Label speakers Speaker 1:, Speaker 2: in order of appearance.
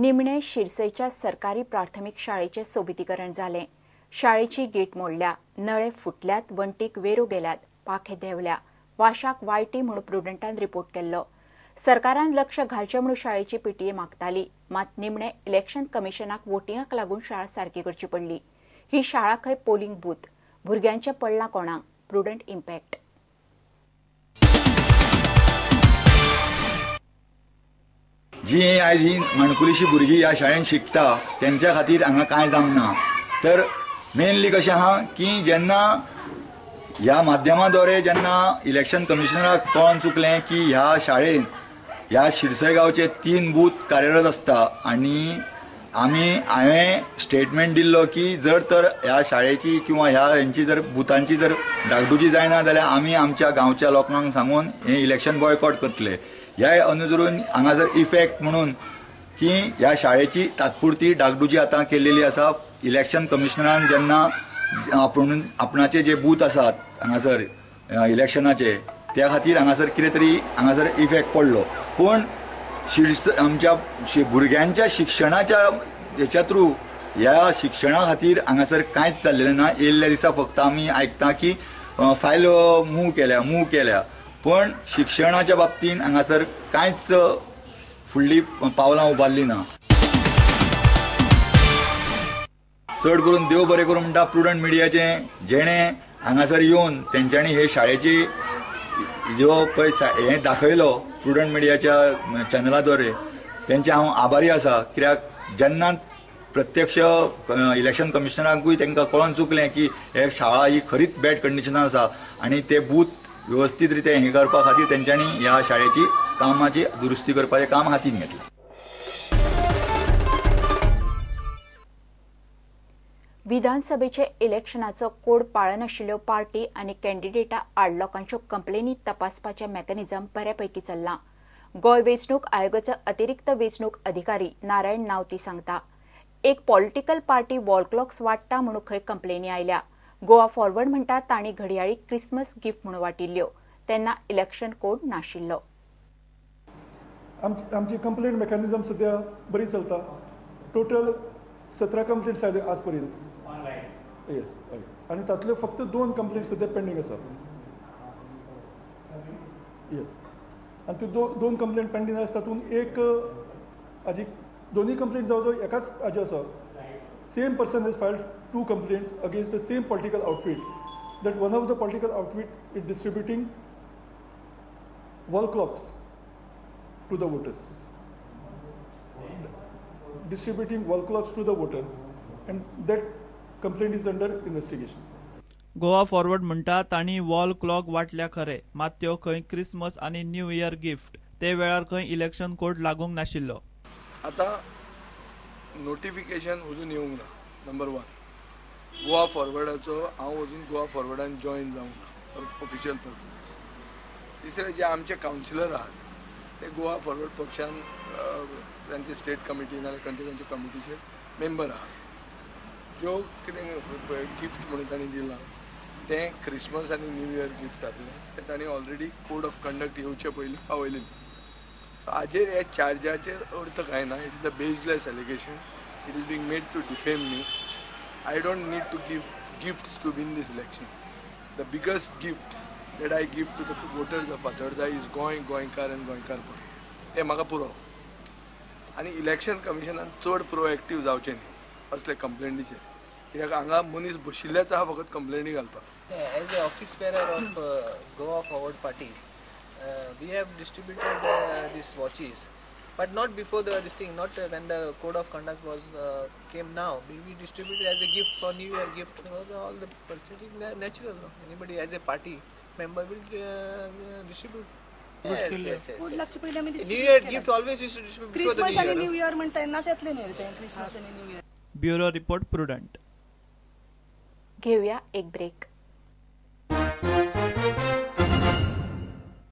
Speaker 1: निमणे शिरसयच्या सरकारी प्राथमिक शाळेचे सोबितीकरण झाले। शाळेची गेट मोडल्या, नळे फुटल्यात, वंटीक वेरो गेल्यात, पाखे देवल्या, वाशाक वायटी म्हणून प्रुडंटान रिपोर्ट केल्लो। सरकारान लक्ष घालचे म्हणून शाळेची पीटीए मागताली, मात निमणे इलेक्शन कमिशनाक वोटिंगाक लागून शाळा सारकी करची पडली। ही शाळा खंय पोलिंग बूथ, भुरग्यांचे पडला कोणाक, प्रुडंट इम्पॅक्ट।
Speaker 2: जी आयज ही मणकुलीशी भुरगीं ह्या शाळेंत शिकता तेंच्या खातीर हांगा कांय जावंक ना। तर मेनली कशें आहा की जेन्ना ह्या माध्यमाद्वारे जेन्ना इलेक्शन कमिशनराक कळोन चुकलें की ह्या शाळेंत ह्या शिरसय गांवचे 3 बूथ कार्यरत आसता आनी हांवें स्टेटमेंट दिल्लो की जर तर ह्या शाळेची किंवा ह्यांची जर बुथांची जर डागडुजी जायना जाल्यार आमी आमच्या गांवच्या लोकांक सांगून हें इलेक्शन बॉयकॉट करतले। ह्या अनुसरून हांगा जर इफेक्ट म्हणून की ह्या शाळेची तात्पुरती डागडुजी आतां केल्लेली आसा। इलेक्शन कमिशनरान जेन्ना आपणाचे जे बूथ आसात हांगासर इलेक्शनाचे त्या खातीर हांगासर कितें तरी हांगासर इफेक्ट पडलो, पूण आमच्या भुरग्यांच्या शिक्षणाच्या हेच्या थ्रू ह्या शिक्षणा खातीर हांगासर कांयच जाल्लेलें ना। येयल्ल्या दिसा फक्त आमी आयकता की फायल मूव केल्या पण शिक्षणाच्या बाबतीन हांगासर कांयच फुडली पावलां उबारली ना। चड करून देव बरें करूं म्हणटा प्रुडंट मिडियाचे, जेणें हांगासर येवन तेंच्यांनी हे शाळेची जो पळय हें दाखयलो प्रुडंट मिडियाच्या चॅनलाद्वारे, तेंचे हांव आभारी आसा। कित्याक जेन्ना प्रत्यक्ष इलेक्शन कमिशनराकूय तांकां कळोन चुकलें की हे शाळा ही खरीच बॅड कंडिशनान आसा आनी ते बूथ व्यवस्थीत रितीन हे करपा खातीर तेंच्यांनी ह्या शाळेची कामाची दुरुस्ती करपाचें काम हातीन घेतलें।
Speaker 1: विधानसभेचे इलेक्शनाचो कोड पाळनाशिल्ल्यो पार्टी आनी कॅन्डिडेटा आड लोकांच्यो कंप्लेनी तपासपाचें मेकॅनिझम बऱ्यापैकी चल्लां। गोंय वेंचणूक आयोगाचो अतिरिक्त वेंचणूक अधिकारी नारायण नावती सांगता, एक पॉलिटिकल पार्टी वॉल क्लॉक्स वाडटा म्हणून खंय कंप्लेनी आयल्या। गोवा फॉरवर्ड म्हणटा तांणी घडयाळी क्रिसमस गिफ्ट म्हणून वाटिल्ल्यो, तेन्ना इलेक्शन कोड नाशिल्लो।
Speaker 3: आमची कंप्लेंट मेकॅनिझम सध्या बरी चलता। टोटल 17 कंप्लेंट्स आयले आज पर्यंत आनी तातल्यो फक्त 2 कंप्लेंट सध्या पेंडींग आसा। येस, आनी त्यो 2 कंप्लेंट पेंडींग आसा तातूंत एक हाजी दोनूय कंप्लेंट जवळ एकाच हाज्यो आसा। Same person has filed 2 complaints against the same political outfit, that one of the political outfit is distributing wall clocks to the voters. And that complaint is under investigation.
Speaker 4: Goa forward म्हणटा तांणी wall clock वाटल्या खरे, मात त्यो खंय Christmas आनी new year gift, ते वेळार खंय इलेक्शन कोड लागूंक नाशिल्लो।
Speaker 5: आतां नोटिफिकेशन अजून येवंक ना। नंबर 1 गोवा फॉरवर्डाचो हांव अजून गोवा फॉरवर्डान जॉईन जावंक ना फॉर ऑफिशियल पर्पजीस। तिसरे जे आमचे कावन्सिलर आहात ते गोवा फॉरवर्ड पक्षान तांचे स्टेट कमिटी नाल्यार खंयच्या कमिटीचे मेंबर आहात। ज्यो कितें गिफ्ट म्हणून तांणी दिलां तें क्रिसमस आनी न्यू इयर गिफ्ट आसलें, तें तांणी ऑलरेडी कोड ऑफ कंडक्ट येवचे पयलीं पावयलेलें। हाजेर हे चार्जाचेर अर्थ कांय ना। It is a baseless allegation. It is being made to defame me. I don't need to give gifts to win this election. The biggest gift that I give to the voters of Atharda is Goinkar and Goinkarpur. हे म्हाका पुरो। आनी election कमिशनान चड प्रोएक्टीव जावचें न्ही असले कंप्लेंटीचेर, कित्याक हांगा मनीस बशिल्लेच आहा फकत कंप्लेंटी घालपाक।
Speaker 6: As a office bearer of Goa Forward Party, we have distributed these watches, but not before this thing, not when the code of conduct was came now. We distributed as a gift for New Year gift for all the purchasing natural. Anybody as a party member will distribute. Yes. New Year gift always used to distribute before the New Year.
Speaker 7: Christmas and New Year म्हणता तेन्नाच येतले न्ही ते Christmas and New Year.
Speaker 4: Bureau report prudent.
Speaker 1: घेऊया एक break.